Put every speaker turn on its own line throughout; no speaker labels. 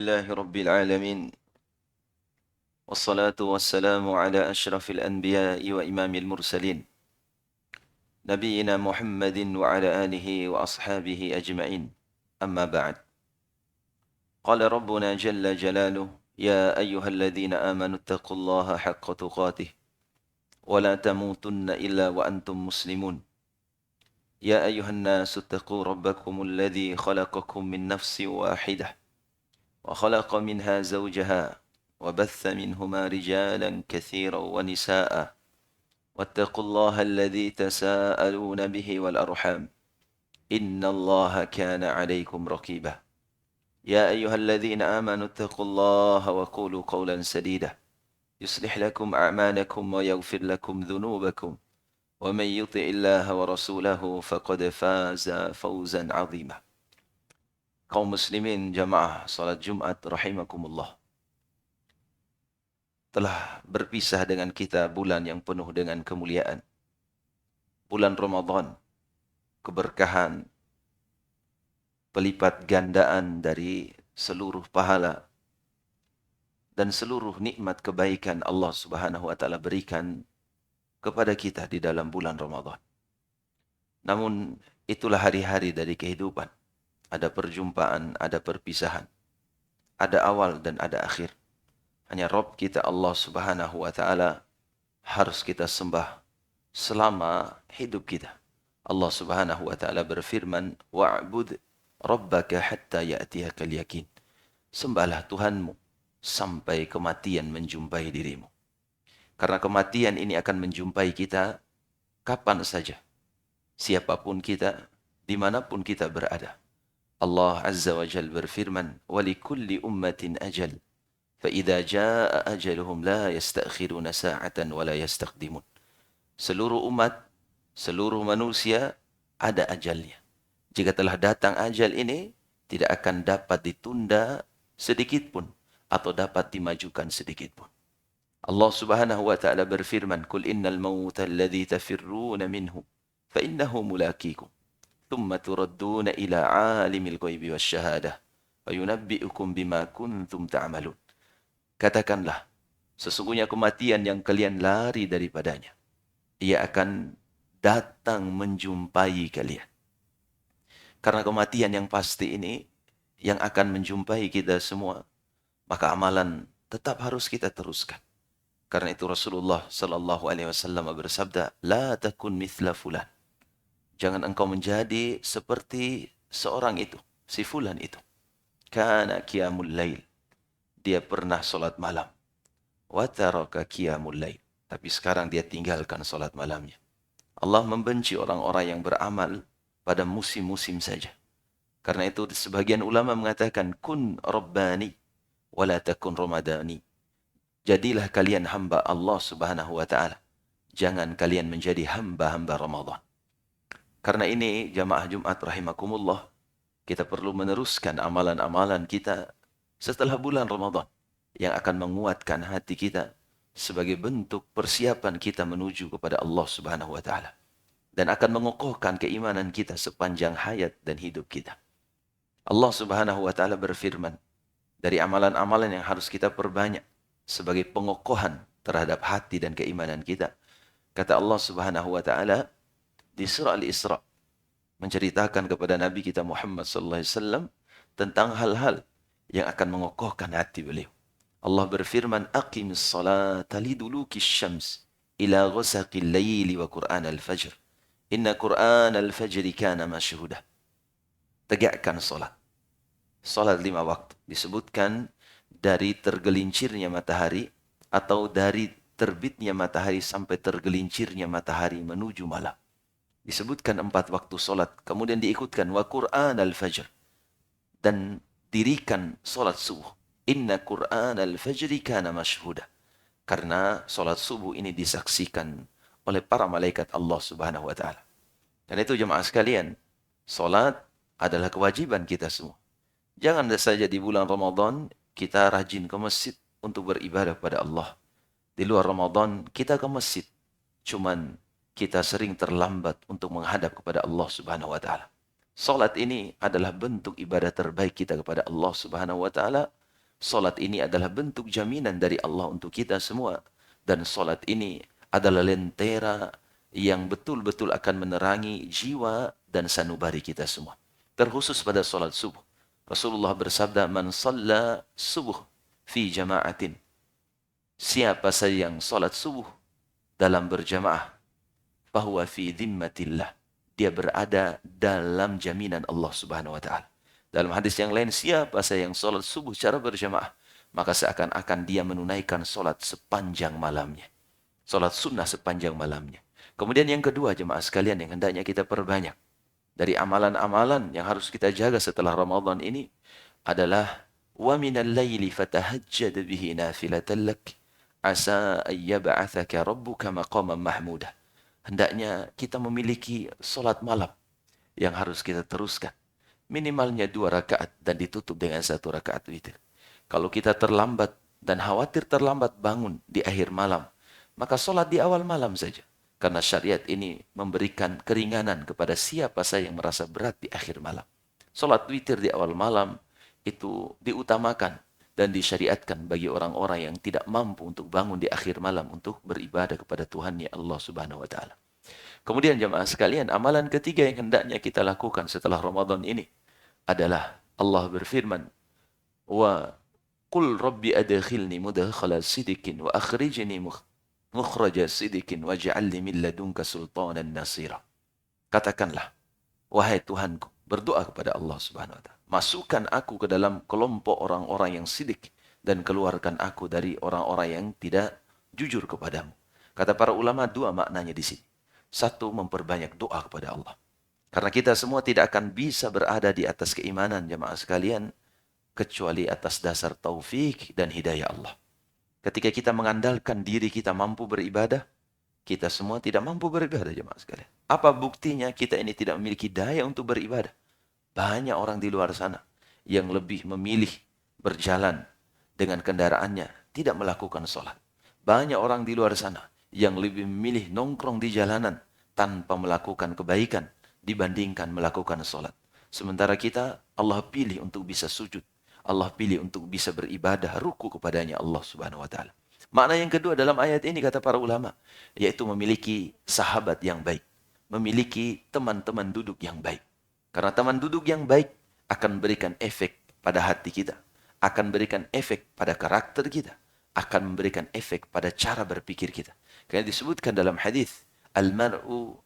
لله رب العالمين والصلاة والسلام على أشرف الأنبياء وإمام المرسلين نبينا محمد وعلى آله وأصحابه أجمعين أما بعد قال ربنا جل جلاله يا أيها الذين آمنوا اتقوا الله حق تقاته ولا تموتن إلا وأنتم مسلمون يا أيها الناس اتقوا ربكم الذي خلقكم من نفس واحدة وخلق منها زوجها وبث منهما رجالا كثيرا ونساء واتقوا الله الذي تساءلون به والأرحام إن الله كان عليكم رقيبا يا أيها الذين آمنوا اتقوا الله وقولوا قولا سديدا يصلح لكم أعمالكم ويغفر لكم ذنوبكم ومن يطع الله ورسوله فقد فاز فوزا عظيما. Kaum muslimin jamaah salat Jumat rahimakumullah. Telah berpisah dengan kita bulan yang penuh dengan kemuliaan. Bulan Ramadan, keberkahan, pelipat gandaan dari seluruh pahala dan seluruh nikmat kebaikan Allah Subhanahu wa taala berikan kepada kita di dalam bulan Ramadan. Namun itulah hari-hari dari kehidupan. Ada perjumpaan, ada perpisahan. Ada awal dan ada akhir. Hanya Rabb kita Allah Subhanahu wa taala harus kita sembah selama hidup kita. Allah Subhanahu wa taala berfirman, "Wa'bud rabbaka hatta ya'tiyakal yakin." Sembahlah Tuhanmu sampai kematian menjumpai dirimu. Karena kematian ini akan menjumpai kita kapan saja. Siapapun kita, dimanapun kita berada. Allah Azza wa Jal berfirman, وَلِكُلِّ أُمَّةٍ أَجَلٍ فَإِذَا جَاءَ أَجَلُهُمْ لَا يَسْتَأْخِرُونَ سَاعَةً وَلَا يَسْتَقْدِمُونَ. Seluruh umat, seluruh manusia ada ajalnya. Jika telah datang ajal ini, tidak akan dapat ditunda sedikit pun atau dapat dimajukan sedikit pun. Allah Subhanahu wa taala berfirman, "Qul innal mauta alladhi tafirruna minhu fa innahu mulaqikum." ثم تردون إلى عالم الغيب والشهادة فينبئكم بما كنتم تعملون. Katakanlah, sesungguhnya kematian yang kalian lari daripadanya, ia akan datang menjumpai kalian. Karena kematian yang pasti ini, yang akan menjumpai kita semua, maka amalan tetap harus kita teruskan. Karena itu Rasulullah sallallahu alaihi wasallam bersabda, "La takun mithla fulan." Jangan engkau menjadi seperti seorang itu, si fulan itu. Kana qiyamul lail. Dia pernah solat malam. Wa taraka qiyamul lail. Tapi sekarang dia tinggalkan solat malamnya. Allah membenci orang-orang yang beramal pada musim-musim saja. Karena itu sebagian ulama mengatakan, kun rabbani wala takun ramadani. Jadilah kalian hamba Allah Subhanahu wa taala. Jangan kalian menjadi hamba-hamba Ramadan. Karena ini jamaah Jumat rahimakumullah, kita perlu meneruskan amalan-amalan kita setelah bulan Ramadan yang akan menguatkan hati kita sebagai bentuk persiapan kita menuju kepada Allah Subhanahu wa taala dan akan mengokohkan keimanan kita sepanjang hayat dan hidup kita. Allah Subhanahu wa taala berfirman, dari amalan-amalan yang harus kita perbanyak sebagai pengokohan terhadap hati dan keimanan kita. Kata Allah Subhanahu wa taala di surah Al-Isra menceritakan kepada Nabi kita Muhammad sallallahu alaihi wasallam tentang hal-hal yang akan mengokohkan hati beliau. Allah berfirman, "Aqimis salata lidulukis syams ila ghasaqil laili wa Qur'an al-fajr. Inna Qur'an al-fajr kana masyhuda." Tegakkan salat. Salat 5 waktu disebutkan dari tergelincirnya matahari atau dari terbitnya matahari sampai tergelincirnya matahari menuju malam. Disebutkan 4 waktu solat, kemudian diikutkan wa Qur'an al-fajr, dan dirikan solat subuh. Inna Qur'an al-fajri kana masyhuda. Karena solat subuh ini disaksikan oleh para malaikat Allah Subhanahu wa taala. Dan itu jemaah sekalian, solat adalah kewajiban kita semua. Jangan saja di bulan Ramadan kita rajin ke masjid untuk beribadah kepada Allah. Di luar Ramadan kita ke masjid, cuman kita sering terlambat untuk menghadap kepada Allah Subhanahu wa taala. Salat ini adalah bentuk ibadah terbaik kita kepada Allah Subhanahu wa taala Salat ini adalah bentuk jaminan dari Allah untuk kita semua. Dan salat ini adalah lentera yang betul-betul akan menerangi jiwa dan sanubari kita semua. Terkhusus pada salat subuh. Rasulullah bersabda, "Man shalla subuh fi jama'atin." Siapa saja yang salat subuh dalam berjamaah, fahuwa fi dhimmatillah. Dia berada dalam jaminan Allah Subhanahu wa taala. Dalam hadis yang lain, siapa saja yang salat subuh secara berjamaah, maka seakan-akan dia menunaikan salat sepanjang malamnya. Salat sunnah sepanjang malamnya. Kemudian yang kedua, jemaah sekalian yang hendaknya kita perbanyak dari amalan-amalan yang harus kita jaga setelah Ramadan ini adalah wa minal laili fatahajjad bihi nafilatan lak asa an yab'atsaka rabbuka maqaman mahmuda. Hendaknya kita memiliki salat malam yang harus kita teruskan. Minimalnya 2 rakaat dan ditutup dengan 1 rakaat witir. Kalau kita terlambat dan khawatir terlambat bangun di akhir malam, maka salat di awal malam saja. Karena syariat ini memberikan keringanan kepada siapa saja yang merasa berat di akhir malam. Salat witir di awal malam itu diutamakan dan disyariatkan bagi orang-orang yang tidak mampu untuk bangun di akhir malam untuk beribadah kepada Tuhannya Allah Subhanahu wa taala. Kemudian jemaah sekalian, amalan ketiga yang hendaknya kita lakukan setelah Ramadan ini adalah Allah berfirman, "Wa qul rabbi adkhilni mudkhala sidqin wa akhrijni mukhraja sidqin waj'alni min ladunka sultanan nasira." Katakanlah, wahai Tuhanku, berdoa kepada Allah Subhanahu wa taala, masukkan aku ke dalam kelompok orang-orang yang sidik dan keluarkan aku dari orang-orang yang tidak jujur kepadamu. Kata para ulama, 2 maknanya di sini. 1, memperbanyak doa kepada Allah. Karena kita semua tidak akan bisa berada di atas keimanan jemaah sekalian kecuali atas dasar taufik dan hidayah Allah. Ketika kita mengandalkan diri kita mampu beribadah, kita semua tidak mampu beribadah jemaah sekalian. Apa buktinya kita ini tidak memiliki daya untuk beribadah? Banyak orang di luar sana yang lebih memilih berjalan dengan kendaraannya, tidak melakukan sholat. Banyak orang di luar sana yang lebih memilih nongkrong di jalanan tanpa melakukan kebaikan dibandingkan melakukan sholat. Sementara kita, Allah pilih untuk bisa sujud. Allah pilih untuk bisa beribadah, ruku kepadanya Allah Subhanahu wa taala. Makna yang kedua dalam ayat ini kata para ulama, yaitu memiliki sahabat yang baik, memiliki teman-teman duduk yang baik. Karena teman duduk yang baik akan memberikan efek pada hati kita, akan memberikan efek pada karakter kita, akan memberikan efek pada cara berpikir kita. Karena disebutkan dalam hadis, al-mar'u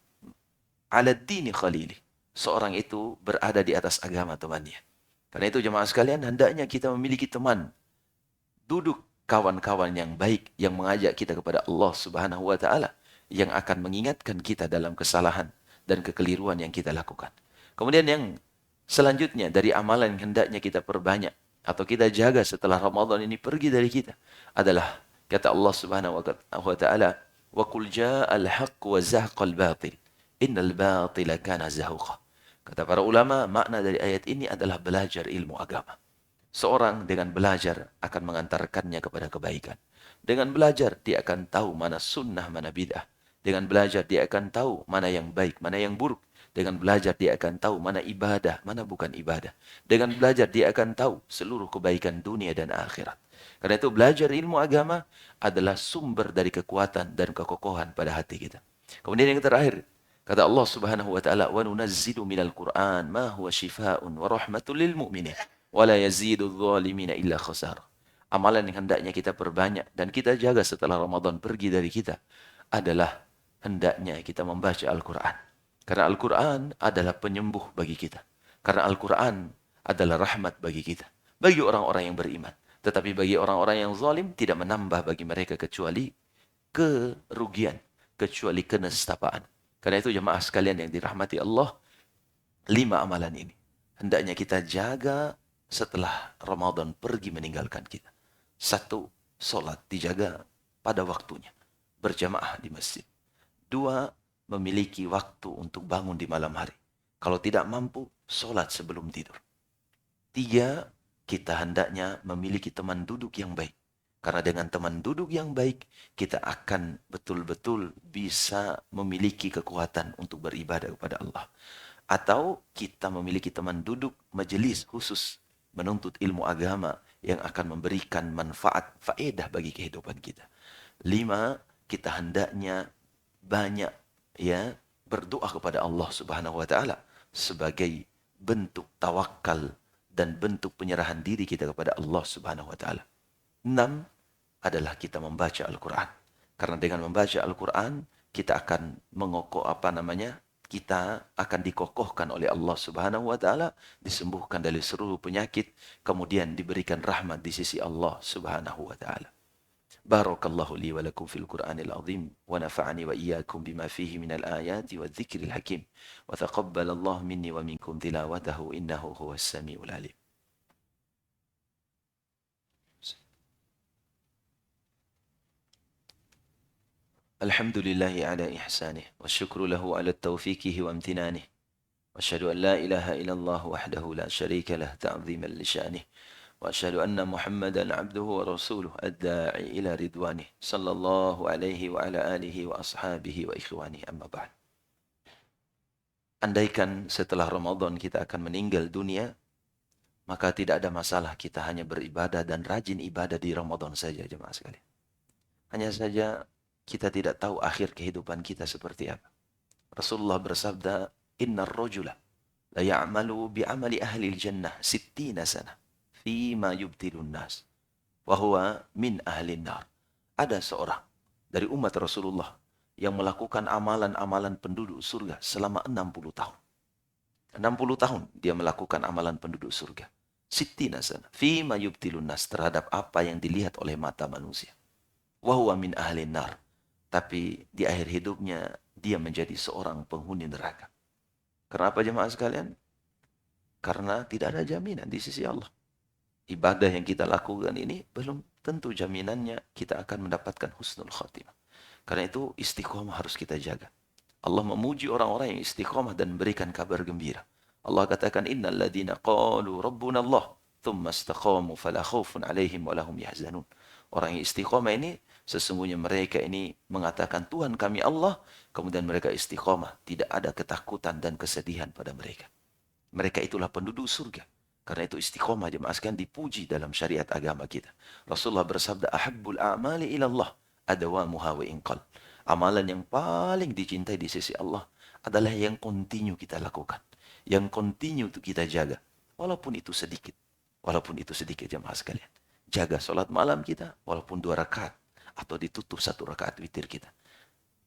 'ala dini khalili. Seorang itu berada di atas agama temannya. Karena itu jemaah sekalian, hendaknya kita memiliki teman duduk kawan-kawan yang baik yang mengajak kita kepada Allah Subhanahu wa taala, yang akan mengingatkan kita dalam kesalahan dan kekeliruan yang kita lakukan. Kemudian yang selanjutnya dari amalan yang hendaknya kita perbanyak atau kita jaga setelah Ramadan ini pergi dari kita adalah kata Allah Subhanahu wa taala, "Wa qul ja'al haqq wa zahaqal batil. Innal batila kana zahuqa." Kata para ulama, makna dari ayat ini adalah belajar ilmu agama. Seorang dengan belajar akan mengantarkannya kepada kebaikan. Dengan belajar dia akan tahu mana sunnah, mana bid'ah. Dengan belajar dia akan tahu mana yang baik, mana yang buruk. Dengan belajar dia akan tahu mana ibadah, mana bukan ibadah. Dengan belajar dia akan tahu seluruh kebaikan dunia dan akhirat. Karena itu belajar ilmu agama adalah sumber dari kekuatan dan kekokohan pada hati kita. Kemudian yang terakhir, kata Allah Subhanahu wa taala, "Wa nunazzilu minal Qur'an ma huwa shifaa'un wa rahmatul lil mu'minin wa la yazidu adh-dhalimina illa khasara." Amalan yang hendaknya kita perbanyak dan kita jaga setelah Ramadan pergi dari kita adalah hendaknya kita membaca Al-Qur'an. Karena Al-Quran adalah penyembuh bagi kita. Karena Al-Quran adalah rahmat bagi kita. Bagi orang-orang yang beriman. Tetapi bagi orang-orang yang zalim tidak menambah bagi mereka kecuali kerugian. Kecuali kenestapaan. Karena itu jemaah sekalian yang dirahmati Allah, 5 amalan ini hendaknya kita jaga setelah Ramadan pergi meninggalkan kita. 1, sholat dijaga pada waktunya. Berjamaah di masjid. 2, memiliki waktu untuk bangun di malam hari. Kalau tidak mampu, sholat sebelum tidur. 3, kita hendaknya memiliki teman duduk yang baik. Karena dengan teman duduk yang baik, kita akan betul-betul bisa memiliki kekuatan untuk beribadah kepada Allah. Atau kita memiliki teman duduk majelis khusus menuntut ilmu agama yang akan memberikan manfaat, faedah bagi kehidupan kita. 5, kita hendaknya banyak ya berdoa kepada Allah Subhanahu wa taala sebagai bentuk tawakal dan bentuk penyerahan diri kita kepada Allah Subhanahu wa taala. 6 adalah kita membaca Al-Qur'an. Karena dengan membaca Al-Qur'an kita akan kita akan dikokohkan oleh Allah Subhanahu wa taala, disembuhkan dari seluruh penyakit, kemudian diberikan rahmat di sisi Allah Subhanahu wa taala. Barakallahu li wa lakum fil Qur'anil azim wa nafa'ani wa iyyakum bima fihi minal ayati wadh-dhikril hakim wa taqabbalallahu minni wa minkum tilawatahu innahu huwas samiul alim. الحمد لله على إحسانه والشكر له على توفيقه وامتنانه وأشهد أن لا إله إلا الله وحده لا شريك له تعظيما لشأنه وأشهد أن محمدا عبده ورسوله الداعي إلى رضوانه صلى الله عليه وعلى آله وأصحابه وإخوانه أما بعد. Andaikan setelah Ramadan kita akan meninggal dunia, maka tidak ada masalah kita hanya beribadah dan rajin ibadah di Ramadan saja, jemaah sekalian. Hanya saja kita tidak tahu akhir kehidupan kita seperti apa. Rasulullah bersabda, "Innar rajula la ya'malu bi'amali ahli al-jannah 60 sana fima yubtilun nas wa huwa min ahli nar." Ada seorang dari umat Rasulullah yang melakukan amalan-amalan penduduk surga selama 60 tahun. 60 tahun dia melakukan amalan penduduk surga. 60 sana fima yubtilun nas, terhadap apa yang dilihat oleh mata manusia. Wa huwa min ahli nar. Tapi di akhir hidupnya dia menjadi seorang penghuni neraka. Kenapa jemaah sekalian? Karena tidak ada jaminan di sisi Allah. Ibadah yang kita lakukan ini belum tentu jaminannya kita akan mendapatkan husnul khatimah. Karena itu istiqomah harus kita jaga. Allah memuji orang-orang yang istiqomah dan memberikan kabar gembira. Allah katakan, "Innal ladzina qalu rabbuna Allah, tsumma istaqamu fala khaufun 'alaihim wa lahum yahzanun." Orang yang istiqomah ini sesungguhnya mereka ini mengatakan Tuhan kami Allah, kemudian mereka istiqomah, tidak ada ketakutan dan kesedihan pada mereka. Mereka itulah penduduk surga. Karena itu istiqomah jemaah sekalian dipuji dalam syariat agama kita. Rasulullah bersabda, "Ahabbul a'mali ila Allah adawamuha wa inqal." Amalan yang paling dicintai di sisi Allah adalah yang kontinu kita lakukan, yang kontinu itu kita jaga, walaupun itu sedikit. Walaupun itu sedikit jemaah sekalian. Jaga sholat malam kita, walaupun 2 rakaat, atau ditutup 1 rakaat witir kita.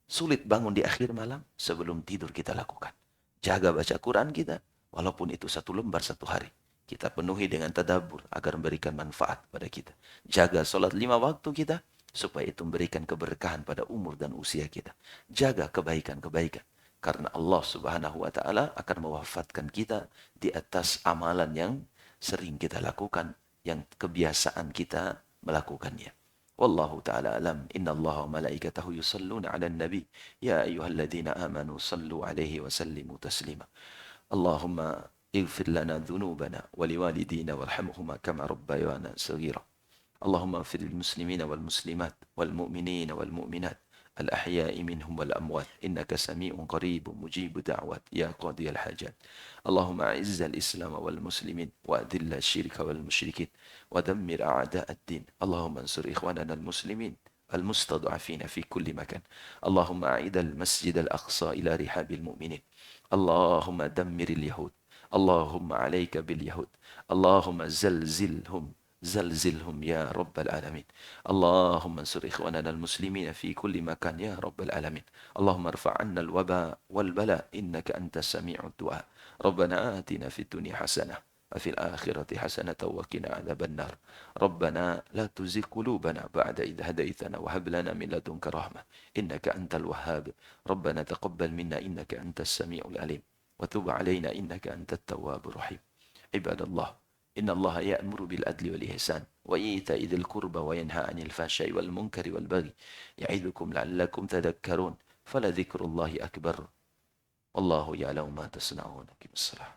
Sulit bangun di akhir malam, sebelum tidur kita lakukan. Jaga baca Quran kita, walaupun itu 1 lembar 1 hari. Kita penuhi dengan tadabbur agar memberikan manfaat pada kita. Jaga sholat 5 waktu kita, supaya itu memberikan keberkahan pada umur dan usia kita. Jaga kebaikan-kebaikan. Karena Allah Subhanahu wa taala akan mewafatkan kita di atas amalan yang sering kita lakukan, yang kebiasaan kita melakukannya. Wallahu ta'ala alam. Inna Allah wa malaikatahu yusalluna 'alan nabi ya ayyuhalladzina amanu sallu 'alaihi wa sallimu taslima. Allahumma ighfir lana dhunubana wa liwalidina warhamhuma kama rabbayana saghira. Allahumma ighfir lil muslimina wal muslimat wal mu'minina wal mu'minat الأحياء منهم والأموات إنك سميع قريب مجيب دعوات يا قاضي الحاجات. اللهم أعز الإسلام والمسلمين وأذل الشرك والمشركين ودمر أعداء الدين. اللهم انصر إخواننا المسلمين المستضعفين في كل مكان. اللهم أعيد المسجد الأقصى إلى رحاب المؤمنين. اللهم دمر اليهود. اللهم عليك باليهود. اللهم زلزلهم يا رب العالمين. اللهم انصر إخواننا المسلمين في كل مكان يا رب العالمين. اللهم ارفع عنا الوباء والبلاء إنك أنت السميع الدعاء. ربنا آتنا في الدنيا حسنة وفي الآخرة حسنة وقنا عذاب النار. ربنا لا تزغ قلوبنا بعد إذ هديتنا وهب لنا من لدنك رحمة إنك أنت الوهاب. ربنا تقبل منا إنك أنت السميع العليم وتب علينا إنك أنت التواب الرحيم. عباد الله، إن الله يأمر بالعدل والإحسان وإيتاء ذي القربى وينهى عن الفحشاء والمنكر والبغي يعظكم لعلكم تذكرون. فلذكر الله أكبر والله يعلم ما تصنعون. أقم الصلاة.